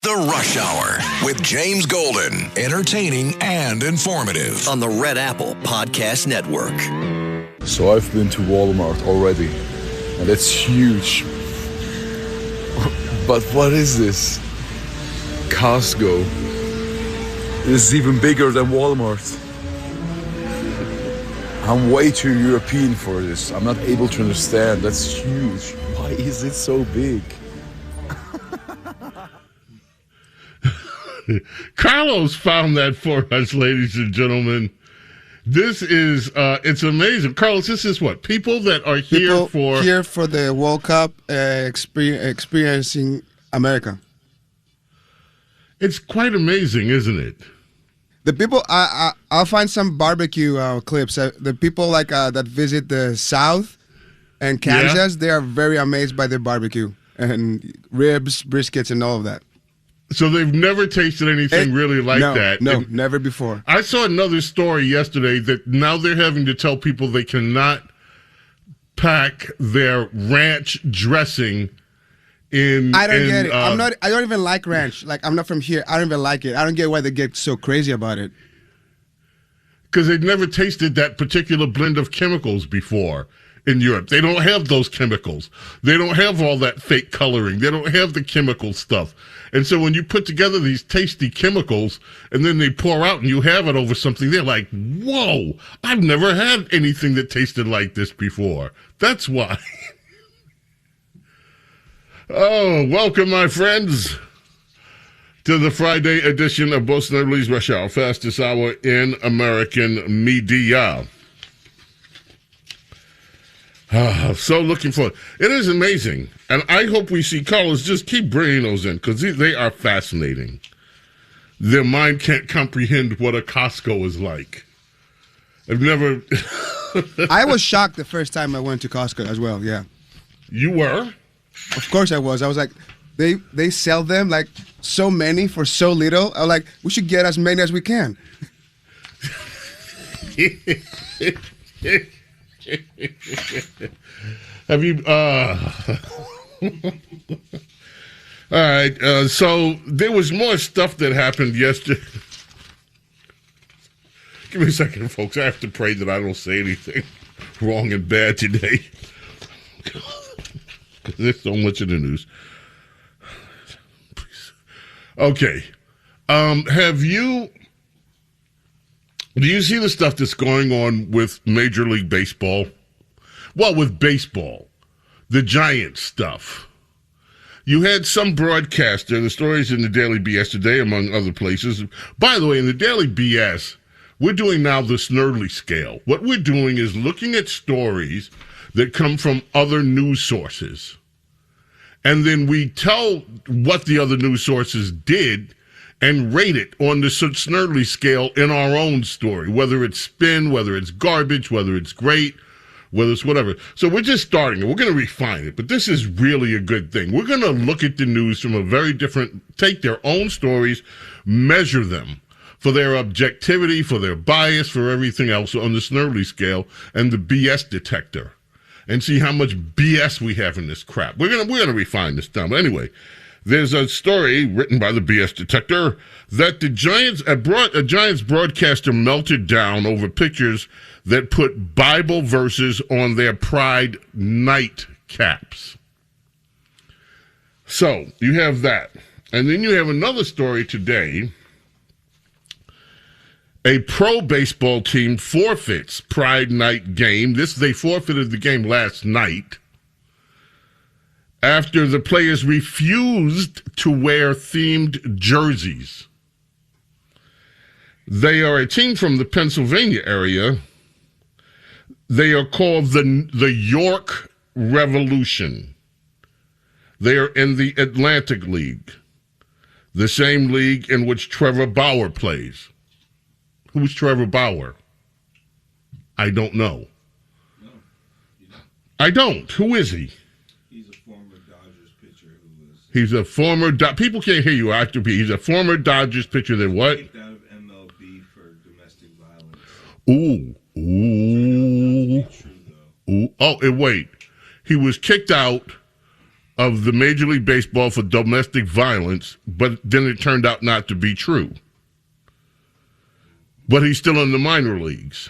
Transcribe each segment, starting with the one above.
The Rush Hour with James Golden. Entertaining and informative. On the Red Apple Podcast Network. So I've been to Walmart already, and it's huge. But what is this? Costco. This is even bigger than Walmart. I'm way too European for this. I'm not able to understand. That's huge. Why is it so big? Carlos found that for us, ladies and gentlemen. This is, it's amazing. Carlos, this is what? People that are here for the World Cup experiencing America. It's quite amazing, isn't it? The people, I'll find some barbecue clips. The people that visit the South and Kansas, They are very amazed by the barbecue and ribs, briskets, and all of that. So they've never tasted anything really like that. No, never before. I saw another story yesterday that now they're having to tell people they cannot pack their ranch dressing in. I don't get it. I don't even like ranch. Like, I'm not from here. I don't even like it. I don't get why they get so crazy about it. Because they've never tasted that particular blend of chemicals before. In Europe, they don't have those chemicals. They don't have all that fake coloring. They don't have the chemical stuff. And so when you put together these tasty chemicals and then they pour out and you have it over something, they're like, whoa, I've never had anything that tasted like this before. That's why. Oh, welcome, my friends, to the Friday edition of Bo Snerdley's Rush Hour, fastest hour in American media. So looking forward. It is amazing. And I hope we see callers. Just keep bringing those in because they are fascinating. Their mind can't comprehend what a Costco is like. I've never... I was shocked the first time I went to Costco as well, yeah. You were? Of course I was. I was like, they sell them like so many for so little. I was like, we should get as many as we can. Have you all right, so there was more stuff that happened yesterday. Give me a second, folks. I have to pray that I don't say anything wrong and bad today. Because there's so much in the news. Please. Okay. Do you see the stuff that's going on with Major League Baseball? Well, with baseball, the Giants stuff. You had some broadcaster, the stories in the Daily BS today, among other places. By the way, in the Daily BS, we're doing now the Snerdley scale. What we're doing is looking at stories that come from other news sources. And then we tell what the other news sources did and rate it on the Snerdley scale in our own story, whether it's spin, whether it's garbage, whether it's great, whether it's whatever. So we're just starting it. We're going to refine it, but this is really a good thing. We're going to look at the news from a very different, take their own stories, measure them for their objectivity, for their bias, for everything else on the Snerdley scale and the BS detector, and see how much BS we have in this crap. We're gonna refine this down. But anyway, there's a story written by the BS detector that the Giants, a Giants broadcaster melted down over pictures that put Bible verses on their Pride night caps. So you have that. And then you have another story today. A pro baseball team forfeits Pride night game. They forfeited the game last night after the players refused to wear themed jerseys. They are a team from the Pennsylvania area. They are called the York Revolution. They are in the Atlantic League, the same league in which Trevor Bauer plays. Who's Trevor Bauer? I don't know. No, you don't. I don't. Who is he? He's a former Dodgers pitcher who was... He's a former... People can't hear you. I have to be. He's a former Dodgers pitcher that what? Kicked out of MLB for domestic violence. Ooh. Ooh. True, though. Ooh. Oh, and wait. He was kicked out of the Major League Baseball for domestic violence, but then it turned out not to be true. But he's still in the minor leagues.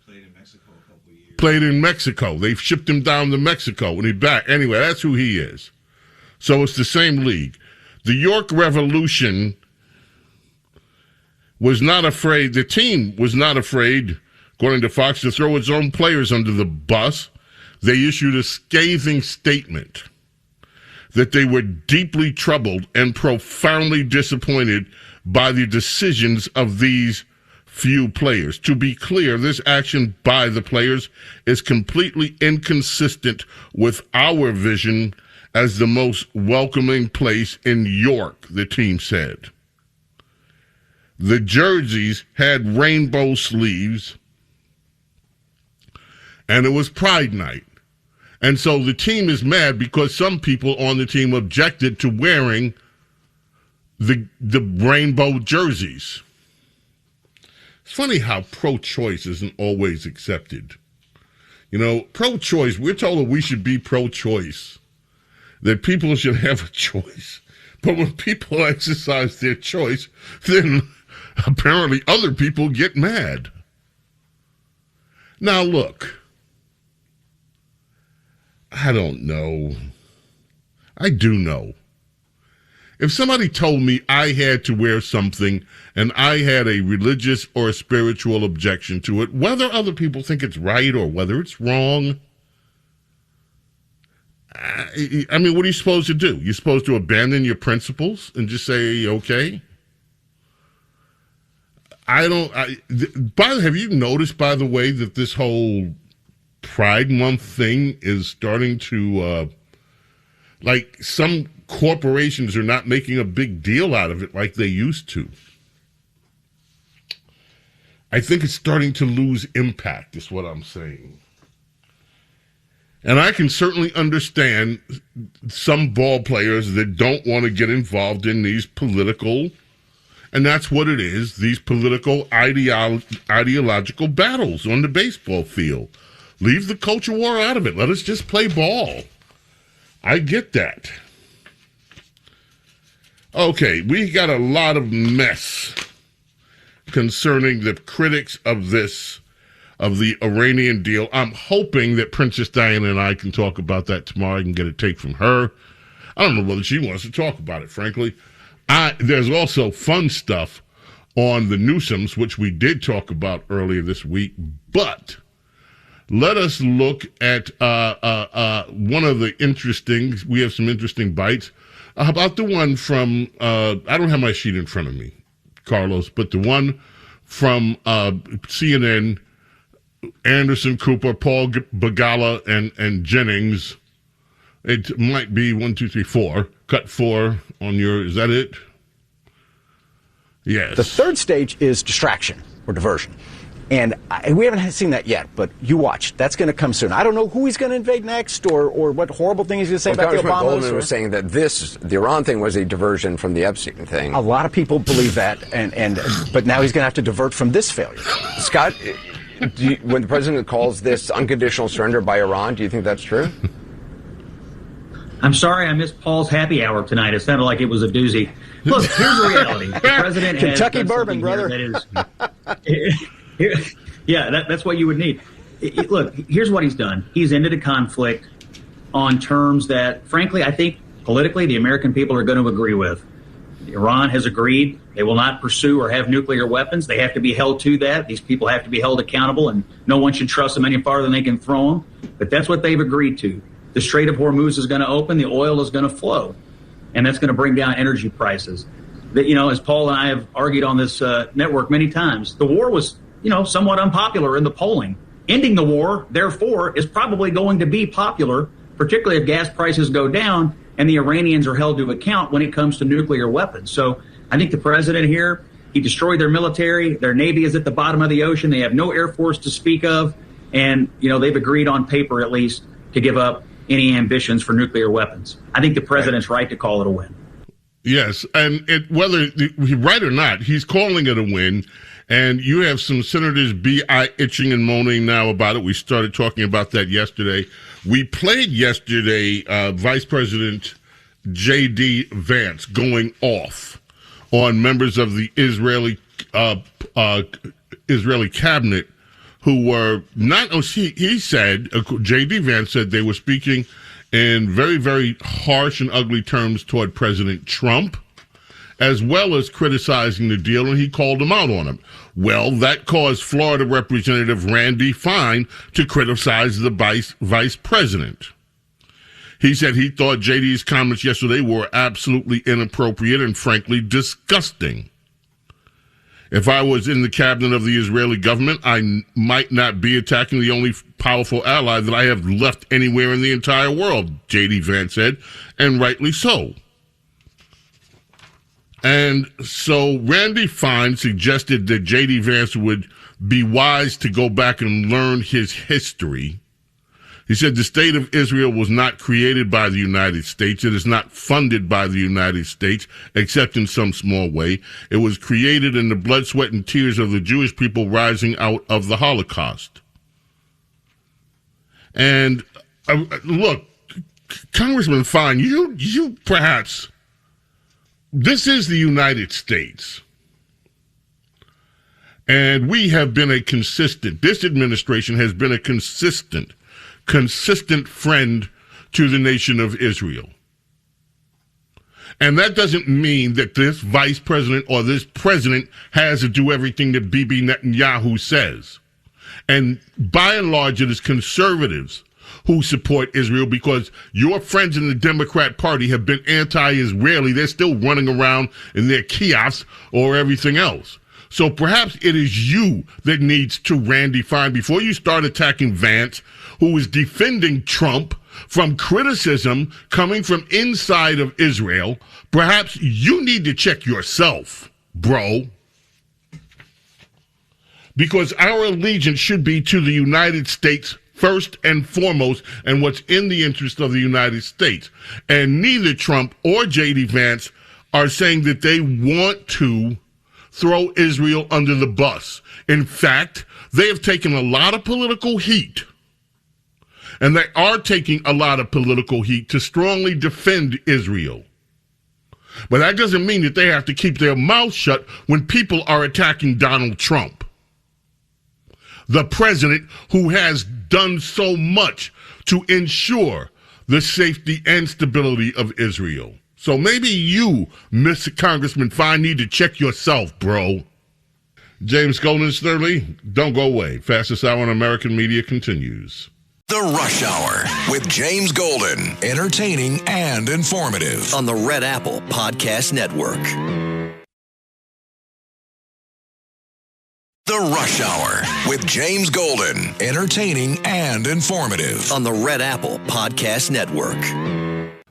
Played in Mexico a couple of years. Played in Mexico. They've shipped him down to Mexico and he's back. Anyway, that's who he is. So it's the same league. The York Revolution was not afraid, the team was not afraid, according to Fox, to throw its own players under the bus. They issued a scathing statement that they were deeply troubled and profoundly disappointed by the decisions of these few players. To be clear, this action by the players is completely inconsistent with our vision as the most welcoming place in York, the team said. The jerseys had rainbow sleeves, and it was Pride Night. And so the team is mad because some people on the team objected to wearing the rainbow jerseys. It's funny how pro-choice isn't always accepted. You know, pro-choice, we're told that we should be pro-choice, that people should have a choice. But when people exercise their choice, then apparently other people get mad. Now, look, I don't know. I do know. If somebody told me I had to wear something and I had a religious or a spiritual objection to it, whether other people think it's right or whether it's wrong, I mean, what are you supposed to do? You're supposed to abandon your principles and just say, okay? Have you noticed, by the way, that this whole Pride Month thing is starting to, like, some corporations are not making a big deal out of it like they used to. I think it's starting to lose impact, is what I'm saying. And I can certainly understand some ball players that don't want to get involved in these political, and that's what it is, these political ideological battles on the baseball field. Leave the culture war out of it. Let us just play ball. I get that. Okay, we got a lot of mess concerning the critics of the Iranian deal. I'm hoping that Princess Diana and I can talk about that tomorrow. I can get a take from her. I don't know whether she wants to talk about it, frankly. There's also fun stuff on the Newsoms, which we did talk about earlier this week, but let us look at one of the interesting, we have some interesting bites. How about the one from, I don't have my sheet in front of me, Carlos, but the one from CNN, Anderson, Cooper, Paul Begala, and Jennings. It might be 1, 2, 3, 4. Cut 4 on your, is that it? Yes. The third stage is distraction or diversion. And we haven't seen that yet, but you watch. That's going to come soon. I don't know who he's going to invade next or what horrible thing he's going to say about the Obamas. Goldman was saying that the Iran thing was a diversion from the Epstein thing. A lot of people believe that, but now he's going to have to divert from this failure. Scott, when the president calls this unconditional surrender by Iran, do you think that's true? I'm sorry I missed Paul's happy hour tonight. It sounded like it was a doozy. Look, here's the reality. The president has Kentucky bourbon, brother. That's what you would need. Look, here's what he's done. He's ended a conflict on terms that, frankly, I think politically the American people are going to agree with. Iran has agreed they will not pursue or have nuclear weapons. They have to be held to that. These people have to be held accountable, and no one should trust them any farther than they can throw them. But that's what they've agreed to. The Strait of Hormuz is going to open. The oil is going to flow, and that's going to bring down energy prices. That, as Paul and I have argued on this network many times, the war was, somewhat unpopular in the polling. Ending the war, therefore, is probably going to be popular, particularly if gas prices go down and the Iranians are held to account when it comes to nuclear weapons. So I think the president here, he destroyed their military. Their Navy is at the bottom of the ocean. They have no Air Force to speak of. And, they've agreed on paper, at least, to give up any ambitions for nuclear weapons. I think the president's right to call it a win. Yes, and whether right or not, he's calling it a win. And you have some senators itching and moaning now about it. We started talking about that yesterday. We played yesterday Vice President J.D. Vance going off on members of the Israeli cabinet who were not. He said, J.D. Vance said they were speaking in very, very harsh and ugly terms toward President Trump, as well as criticizing the deal, and he called them out on him. Well, that caused Florida Representative Randy Fine to criticize the vice president. He said he thought JD's comments yesterday were absolutely inappropriate and frankly disgusting. If I was in the cabinet of the Israeli government, I might not be attacking the only powerful ally that I have left anywhere in the entire world, J.D. Vance said, and rightly so. And so Randy Fine suggested that J.D. Vance would be wise to go back and learn his history. He said the state of Israel was not created by the United States. It is not funded by the United States, except in some small way. It was created in the blood, sweat, and tears of the Jewish people rising out of the Holocaust. And look, Congressman Fine, you perhaps... This is the United States. And we have been this administration has been a consistent friend to the nation of Israel. And that doesn't mean that this vice president or this president has to do everything that Bibi Netanyahu says. And by and large, it is conservatives who support Israel, because your friends in the Democrat Party have been anti-Israeli. They're still running around in their kiosks or everything else. So perhaps it is you that needs to, Randy Fine, before you start attacking Vance, who is defending Trump from criticism coming from inside of Israel, perhaps you need to check yourself, bro. Because our allegiance should be to the United States first and foremost, and what's in the interest of the United States. And neither Trump or J.D. Vance are saying that they want to throw Israel under the bus. In fact, they have taken a lot of political heat, and they are taking a lot of political heat to strongly defend Israel. But that doesn't mean that they have to keep their mouth shut when people are attacking Donald Trump, the president who has done so much to ensure the safety and stability of Israel. So maybe you, Mr. Congressman Fine, need to check yourself, bro. James Golden, Snerdley, don't go away. Fastest hour in American media continues. The Rush Hour with James Golden. Entertaining and informative. On the Red Apple Podcast Network. The Rush Hour with James Golden. Entertaining and informative. On the Red Apple Podcast Network.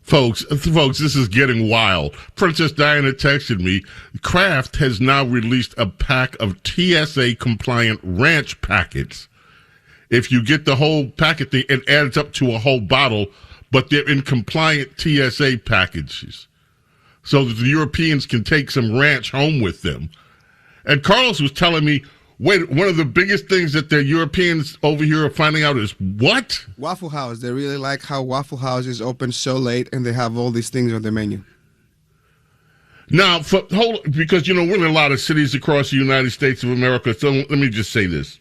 Folks, this is getting wild. Princess Diana texted me. Kraft has now released a pack of TSA-compliant ranch packets. If you get the whole packet thing, it adds up to a whole bottle, but they're in compliant TSA packages, so that the Europeans can take some ranch home with them. And Carlos was telling me, wait, one of the biggest things that the Europeans over here are finding out is what? Waffle House. They really like how Waffle House is open so late and they have all these things on the menu. Now, because, we're in a lot of cities across the United States of America, so let me just say this.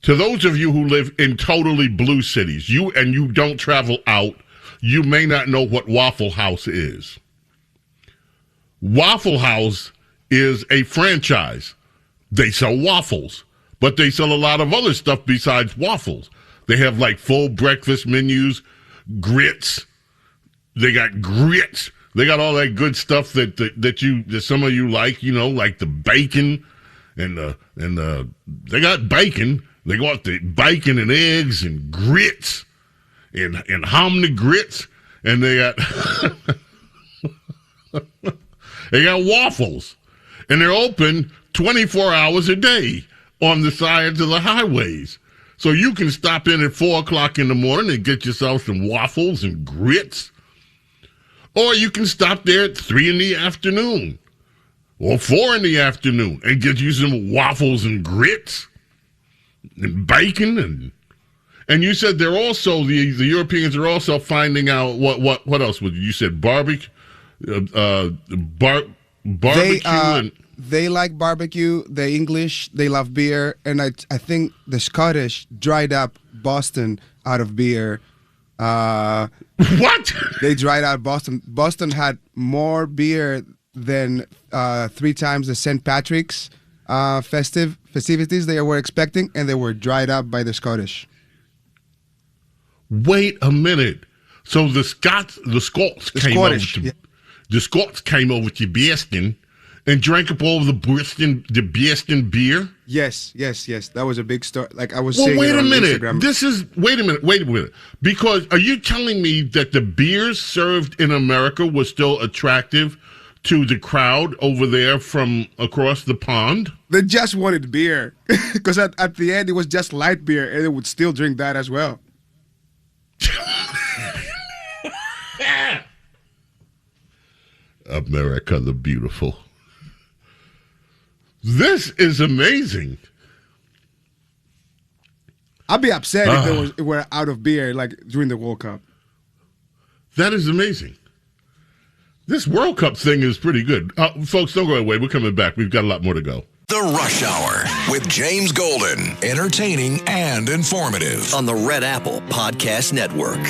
To those of you who live in totally blue cities, you don't travel out, you may not know what Waffle House is. Waffle House is a franchise. They sell waffles, but they sell a lot of other stuff besides waffles. They have like full breakfast menus, grits. They got grits. They got all that good stuff that some of you like, like the bacon and they got bacon. They got the bacon and eggs and grits and hominy grits, and they got they got waffles, and they're open 24 hours a day on the sides of the highways. So you can stop in at 4 o'clock in the morning and get yourself some waffles and grits. Or you can stop there at 3 in the afternoon or 4 in the afternoon and get you some waffles and grits and bacon. And you said they're also, the Europeans are also finding out what else? You said barbecue, barbecue. They like barbecue. The English, they love beer. And I think the Scottish dried up Boston out of beer. What? They dried out Boston. Boston had more beer than 3 times the St. Patrick's festivities they were expecting, and they were dried up by the Scottish. Wait a minute. So the Scots came over to Boston and drank up all of the Boston beer? Yes. That was a big story. Like I was saying. Well, wait a minute. Wait a minute. Because are you telling me that the beers served in America was still attractive to the crowd over there from across the pond? They just wanted beer. Because at the end, it was just light beer, and they would still drink that as well. America the Beautiful. This is amazing. I'd be upset if it were out of beer like during the World Cup. That is amazing. This World Cup thing is pretty good. Folks, don't go away. We're coming back. We've got a lot more to go. The Rush Hour with James Golden. Entertaining and informative. On the Red Apple Podcast Network.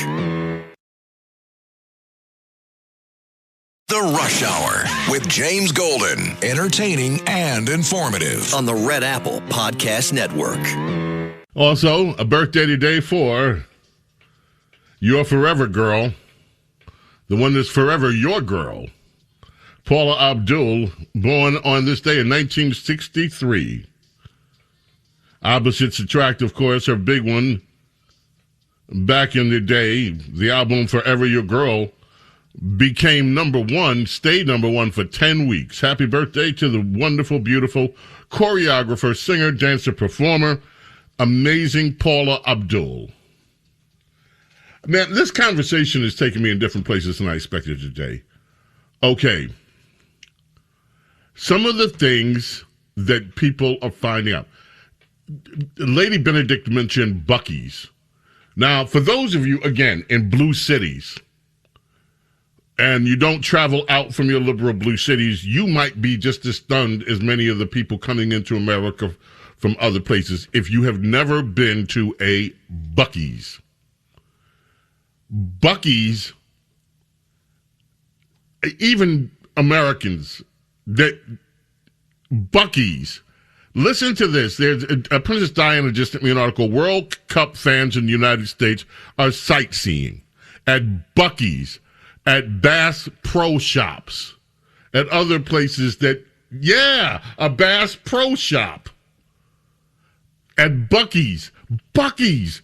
The Rush Hour with James Golden. Entertaining and informative. On the Red Apple Podcast Network. Also, a birthday today for your forever girl. The one that's forever your girl. Paula Abdul, born on this day in 1963. Opposites Attract, of course, her big one. Back in the day, the album Forever Your Girl became #1, stayed #1 for 10 weeks. Happy birthday to the wonderful, beautiful choreographer, singer, dancer, performer, amazing Paula Abdul. Man, this conversation is taking me in different places than I expected today. Okay. Some of the things that people are finding out. Lady Benedict mentioned Buc-ee's. Now, for those of you, again, in blue cities, and you don't travel out from your liberal blue cities, you might be just as stunned as many of the people coming into America from other places if you have never been to a Buc-ee's. Buc-ee's, even Americans, Buc-ee's, listen to this. There's Princess Diana just sent me an article. World Cup fans in the United States are sightseeing at Buc-ee's, at Bass Pro Shops, at other places that, a Bass Pro Shop. At Buc-ee's. Buc-ee's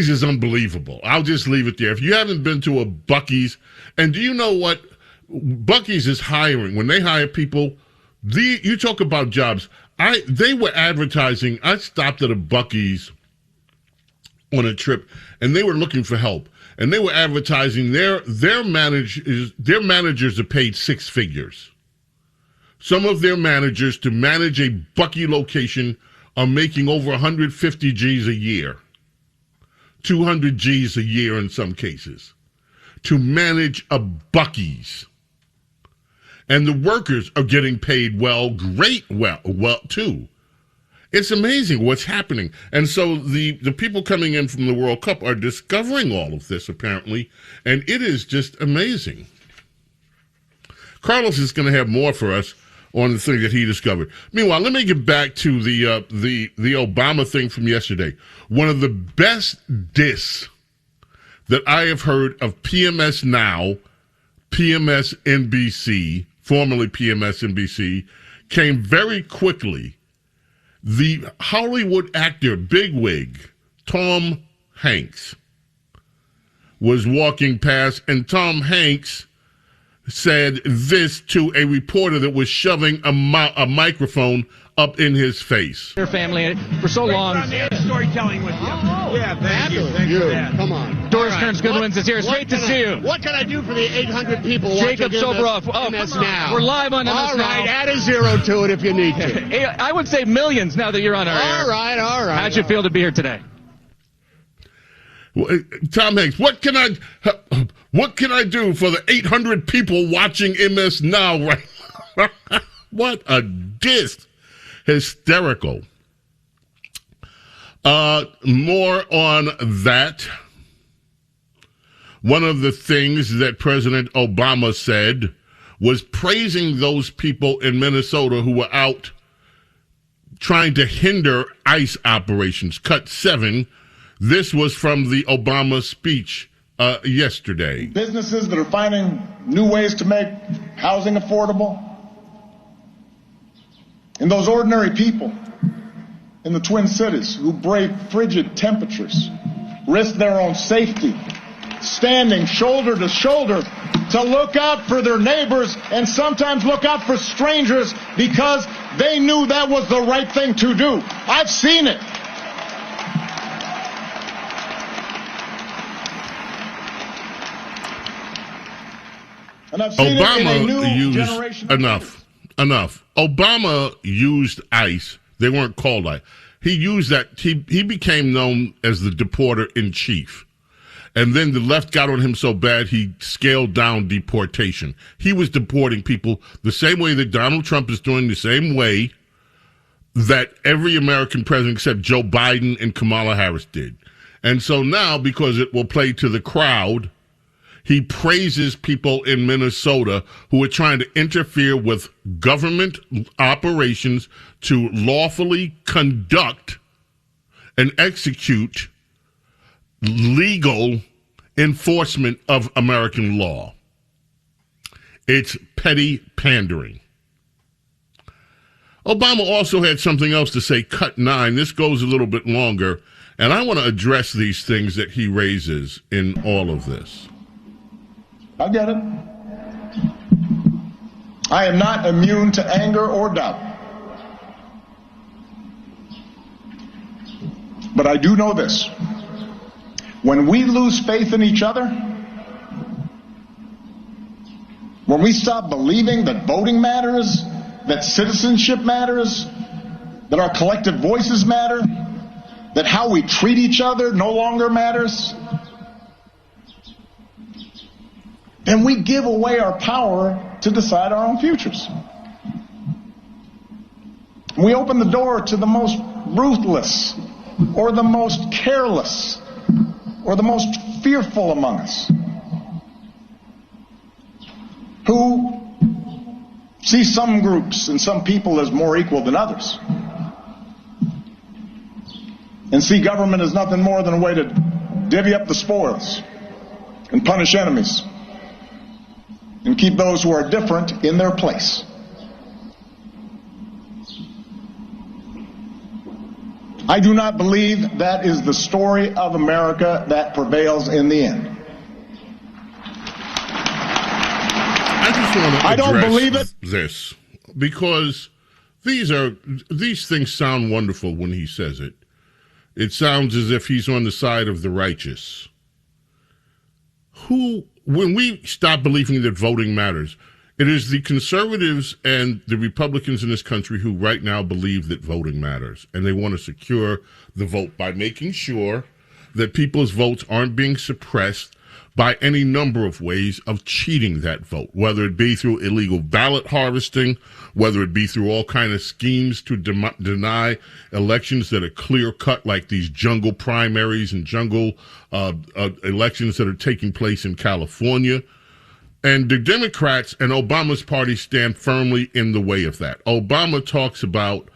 is unbelievable. I'll just leave it there. If you haven't been to a Buc-ee's, and do you know what? Buc-ee's is hiring. When they hire people, you talk about jobs. They were advertising. I stopped at a Buc-ee's on a trip, and they were looking for help. And they were advertising their managers are paid 6 figures. Some of their managers to manage a Buc-ee location are making over 150 G's a year. 200 G's a year in some cases. To manage a Buc-ee's. And the workers are getting paid well too. It's amazing what's happening. And so the people coming in from the World Cup are discovering all of this, apparently, and it is just amazing. Carlos is going to have more for us on the thing that he discovered. Meanwhile, let me get back to the Obama thing from yesterday. One of the best diss that I have heard of PMS Now, PMS NBC, formerly PMS NBC, came very quickly. The Hollywood actor, bigwig, Tom Hanks, was walking past, and Tom Hanks said this to a reporter that was shoving a microphone up in his face. Their family for so long. Storytelling with you. Yeah, thank you. Thank you. Come on. Doris Kearns Goodwins is here. It's great to see you. What can I do for the 800 people Jacob watching Soboroff. MS Now? We're live on MS Now. All right, add a zero to it if you need to. I would say millions now that you're on our air. All right. How'd you feel to be here today? Tom Hanks, what can I do for the 800 people watching MS Now right now? What a diss. Hysterical. More on that. One of the things that President Obama said was praising those people in Minnesota who were out trying to hinder ICE operations. Cut 7. This was from the Obama speech yesterday. Businesses that are finding new ways to make housing affordable. And those ordinary people in the Twin Cities who brave frigid temperatures, risk their own safety, standing shoulder to shoulder to look out for their neighbors and sometimes look out for strangers because they knew that was the right thing to do. I've seen it. And I've seen it in a new generation. Enough. Obama used ICE. They weren't called ICE. He used that. He became known as the deporter in chief. And then the left got on him so bad he scaled down deportation. He was deporting people the same way that Donald Trump is doing, the same way that every American president except Joe Biden and Kamala Harris did. And so now, because it will play to the crowd, he praises people in Minnesota who are trying to interfere with government operations to lawfully conduct and execute legal enforcement of American law. It's petty pandering. Obama also had something else to say, cut 9. This goes a little bit longer, and I want to address these things that he raises in all of this. I get it. I am not immune to anger or doubt. But I do know this. When we lose faith in each other, when we stop believing that voting matters, that citizenship matters, that our collective voices matter, that how we treat each other no longer matters, then we give away our power to decide our own futures. We open the door to the most ruthless or the most careless or the most fearful among us, who see some groups and some people as more equal than others, and see government as nothing more than a way to divvy up the spoils and punish enemies and keep those who are different in their place. I do not believe that is the story of America that prevails in the end. I just want to I don't believe it. This, because these things sound wonderful when he says it. It sounds as if he's on the side of the righteous. When we stop believing that voting matters, it is the conservatives and the Republicans in this country who right now believe that voting matters, and they want to secure the vote by making sure that people's votes aren't being suppressed by any number of ways of cheating that vote, whether it be through illegal ballot harvesting, whether it be through all kind of schemes to deny elections that are clear-cut, like these jungle primaries and jungle elections that are taking place in California. And the Democrats and Obama's party stand firmly in the way of that. Obama talks about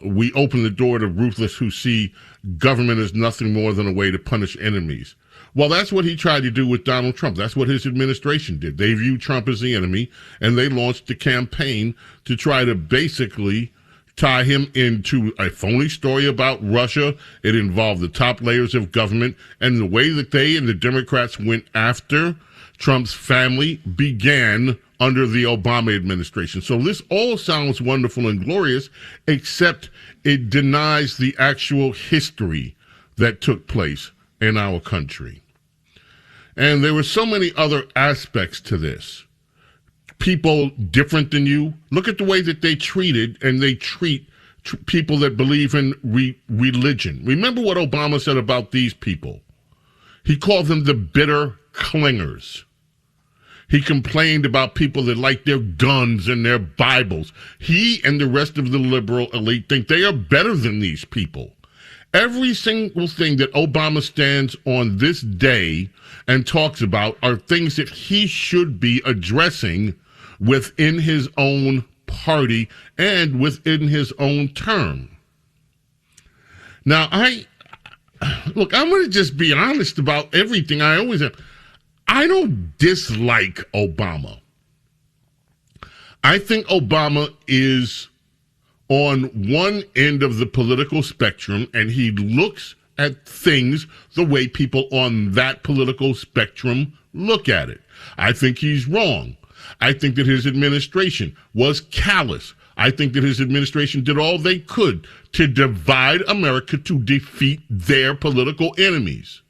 we open the door to ruthless who see government as nothing more than a way to punish enemies. Well, that's what he tried to do with Donald Trump. That's what his administration did. They viewed Trump as the enemy, and they launched a campaign to try to basically tie him into a phony story about Russia. It involved the top layers of government, and the way that they and the Democrats went after Trump's family began under the Obama administration. So this all sounds wonderful and glorious, except it denies the actual history that took place in our country. And there were so many other aspects to this. People different than you. Look at the way that they treated and they treat people that believe in religion. Remember what Obama said about these people. He called them the bitter clingers. He complained about people that like their guns and their Bibles. He and the rest of the liberal elite think they are better than these people. Every single thing that Obama stands on this day and talks about are things that he should be addressing within his own party and within his own term. Now, I'm going to just be honest about everything. I always am. I don't dislike Obama. I think Obama is on one end of the political spectrum, and he looks at things the way people on that political spectrum look at it. I think he's wrong. I think that his administration was callous. I think that his administration did all they could to divide America to defeat their political enemies.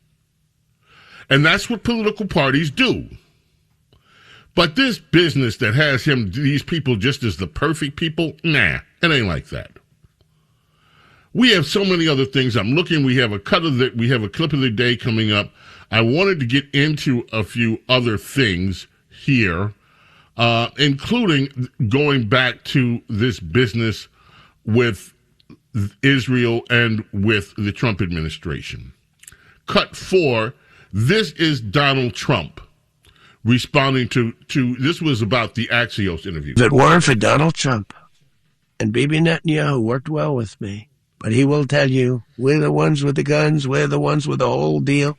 And that's what political parties do. But this business that has these people just as the perfect people, nah, it ain't like that. We have so many other things. I'm looking. We have a clip of the day coming up. I wanted to get into a few other things here, including going back to this business with Israel and with the Trump administration. Cut 4. This is Donald Trump responding to this was about the Axios interview. If it weren't for Donald Trump and Bibi Netanyahu worked well with me, but he will tell you, we're the ones with the guns, we're the ones with the whole deal,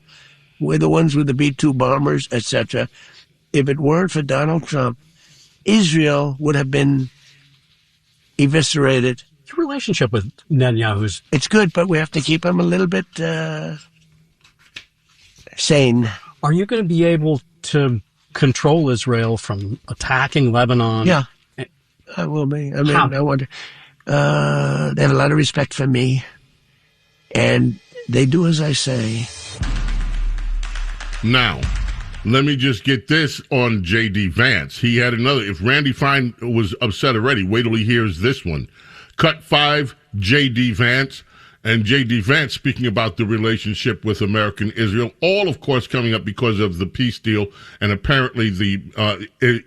we're the ones with the B-2 bombers, etc. If it weren't for Donald Trump, Israel would have been eviscerated. Your relationship with Netanyahu it's good, but we have to keep him a little bit sane. Are you going to be able to control Israel from attacking Lebanon? Yeah, I will be. I mean, I wonder. They have a lot of respect for me, and they do as I say. Now, let me just get this on J.D. Vance. He had another. If Randy Fine was upset already, wait till he hears this one. Cut 5, J.D. Vance. And J.D. Vance speaking about the relationship with American Israel, all, of course, coming up because of the peace deal. And apparently the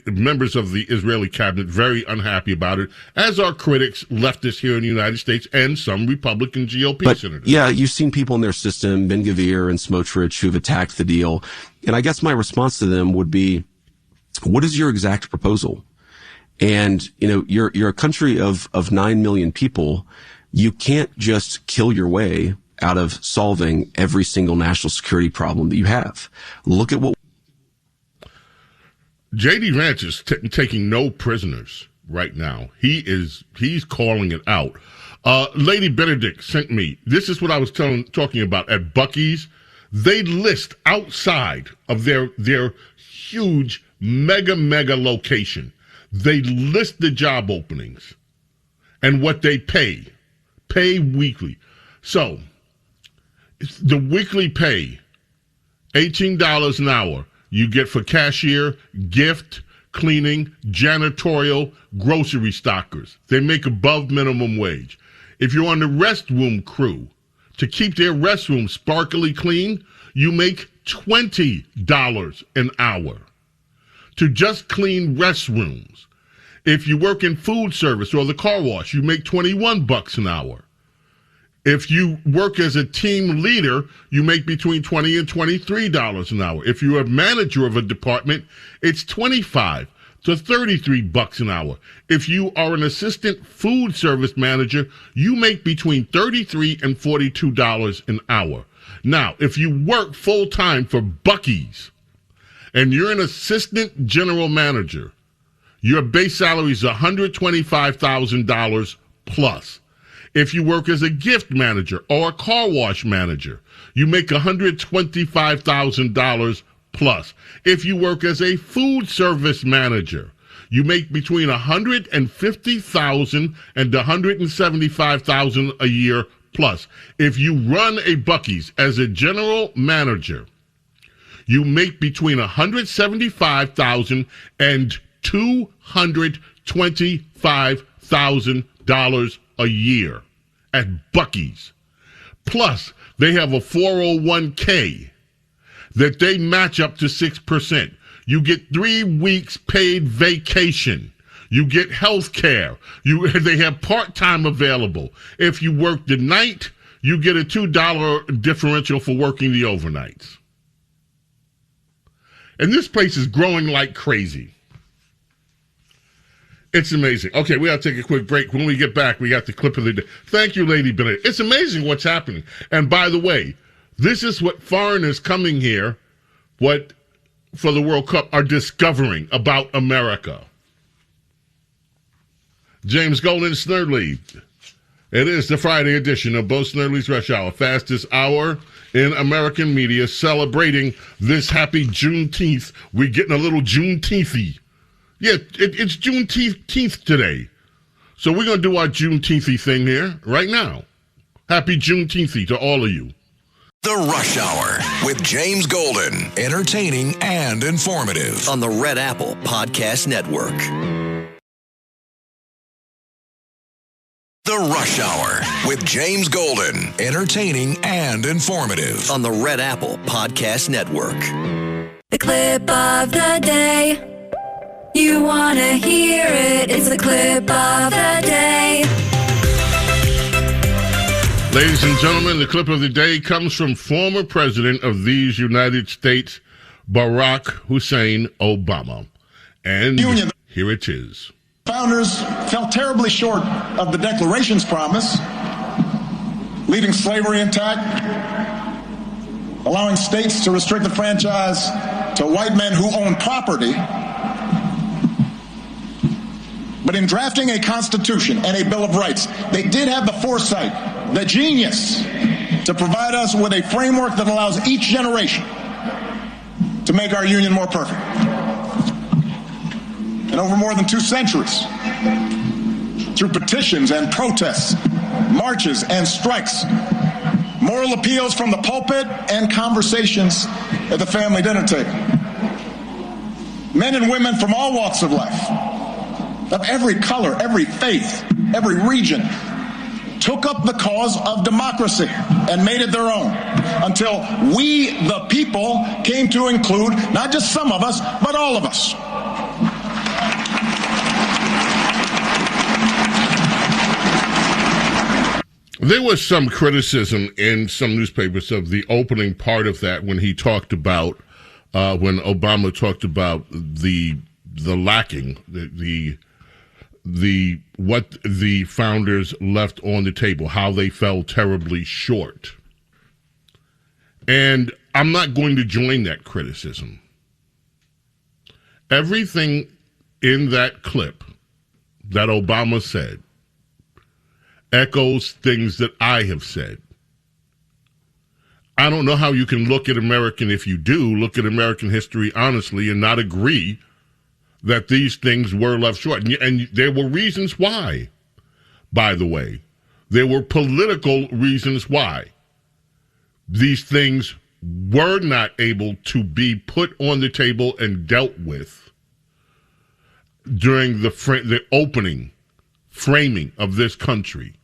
members of the Israeli cabinet very unhappy about it, as are critics, leftists here in the United States, and some Republican GOP senators. Yeah, you've seen people in their system, Ben-Gvir and Smotrich, who've attacked the deal. And I guess my response to them would be, what is your exact proposal? And, you're a country of 9 million people. You can't just kill your way out of solving every single national security problem that you have. Look at what J.D. Vance is taking no prisoners right now. He's calling it out. Lady Benedict sent me. This is what I was talking about at Buc-ee's. They list outside of their huge mega location. They list the job openings and what they pay weekly. So the weekly pay, $18 an hour, you get for cashier, gift, cleaning, janitorial, grocery stockers. They make above minimum wage. If you're on the restroom crew, to keep their restroom sparkly clean, you make $20 an hour to just clean restrooms. If you work in food service or the car wash, you make $21 an hour. If you work as a team leader, you make between $20 and $23 an hour. If you're a manager of a department, it's $25 to $33 an hour. If you are an assistant food service manager, you make between $33 and $42 an hour. Now, if you work full-time for Buc-ee's and you're an assistant general manager, your base salary is $125,000 plus. If you work as a gift manager or a car wash manager, you make $125,000 plus. If you work as a food service manager, you make between $150,000 and $175,000 a year plus. If you run a Buc-ee's as a general manager, you make between $175,000 and $225,000 a year at Buc-ee's. Plus, they have a 401k that they match up to 6%. You get 3 weeks paid vacation. You get health care. They have part-time available. If you work the night, you get a $2 differential for working the overnights. And this place is growing like crazy. It's amazing. Okay, we got to take a quick break. When we get back, we got the clip of the day. Thank you, Lady Bennett. It's amazing what's happening. And by the way, this is what foreigners coming here, what for the World Cup, are discovering about America. James Golden, Snerdley. It is the Friday edition of Bo Snerdley's Rush Hour, fastest hour in American media, celebrating this happy Juneteenth. We're getting a little Juneteenth-y. Yeah, it's Juneteenth today. So we're going to do our Juneteenth-y thing here right now. Happy Juneteenth to all of you. The Rush Hour with James Golden, entertaining and informative. On the Red Apple Podcast Network. The Rush Hour with James Golden, entertaining and informative. On the Red Apple Podcast Network. The clip of the day. You want to hear it. It's the clip of the day. Ladies and gentlemen, the clip of the day comes from former president of these United States, Barack Hussein Obama. And here it is. Founders fell terribly short of the Declaration's promise, leaving slavery intact, allowing states to restrict the franchise to white men who own property. But in drafting a Constitution and a Bill of Rights, they did have the foresight, the genius, to provide us with a framework that allows each generation to make our union more perfect. And over more than 2 centuries, through petitions and protests, marches and strikes, moral appeals from the pulpit, and conversations at the family dinner table, men and women from all walks of life, of every color, every faith, every region, took up the cause of democracy and made it their own until we, the people, came to include not just some of us, but all of us. There was some criticism in some newspapers of the opening part of that when he talked about, when Obama talked about the lacking, the what the founders left on the table, how they fell terribly short. And I'm not going to join that criticism. Everything in that clip that Obama said echoes things that I have said. I don't know how you can look at American history honestly and not agree that these things were left short. And there were reasons why, by the way. There were political reasons why these things were not able to be put on the table and dealt with during the opening framing of this country.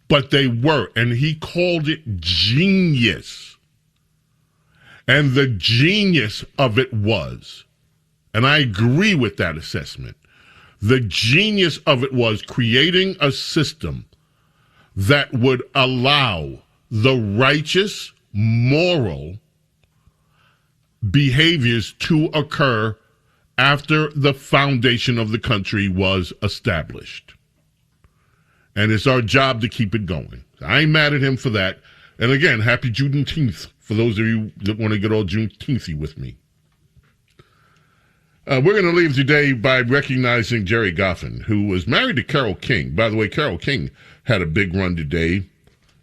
But they were, and he called it genius. And the genius of it was, and I agree with that assessment, the genius of it was creating a system that would allow the righteous, moral behaviors to occur after the foundation of the country was established. And it's our job to keep it going. I ain't mad at him for that. And again, happy Juneteenth for those of you that want to get all Juneteenth-y with me. We're going to leave today by recognizing Jerry Goffin, who was married to Carole King. By the way, Carole King had a big run today.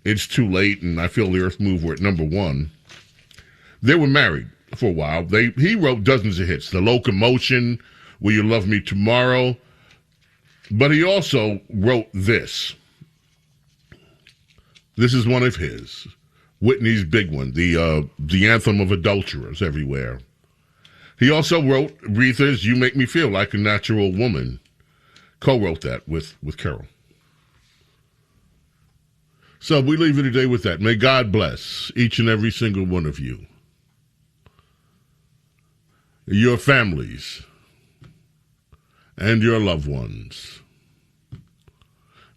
It's Too Late, and I Feel the Earth Move were at number 1. They were married for a while. He wrote dozens of hits. The Locomotion, Will You Love Me Tomorrow? But he also wrote this. This is one of his. Whitney's big one, the anthem of adulterers everywhere. He also wrote Aretha's You Make Me Feel Like a Natural Woman. Co-wrote that with Carol. So we leave you today with that. May God bless each and every single one of you. Your families and your loved ones.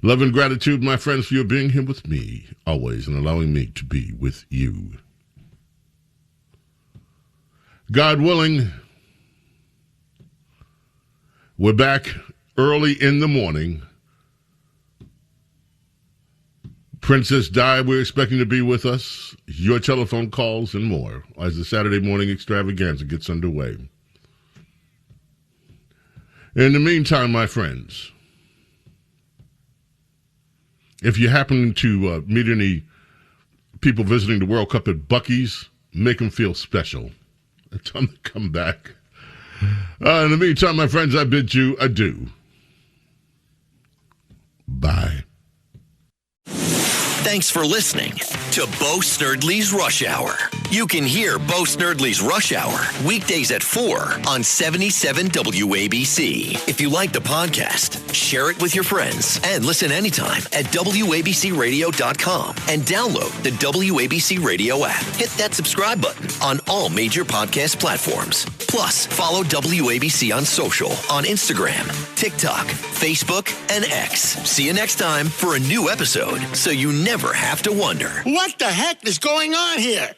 Love and gratitude, my friends, for your being here with me always and allowing me to be with you. God willing, we're back early in the morning. Princess Di, we're expecting to be with us. Your telephone calls and more as the Saturday morning extravaganza gets underway. In the meantime, my friends, if you happen to meet any people visiting the World Cup at Buc-ee's, make them feel special. Tell them to come back. In the meantime, my friends, I bid you adieu. Bye. Thanks for listening to Bo Snerdley's Rush Hour. You can hear Bo Snerdley's Rush Hour weekdays at 4 on 77 WABC. If you like the podcast, share it with your friends and listen anytime at WABCRadio.com and download the WABC Radio app. Hit that subscribe button on all major podcast platforms. Plus, follow WABC on social on Instagram, TikTok, Facebook, and X. See you next time for a new episode so you never have to wonder. What the heck is going on here?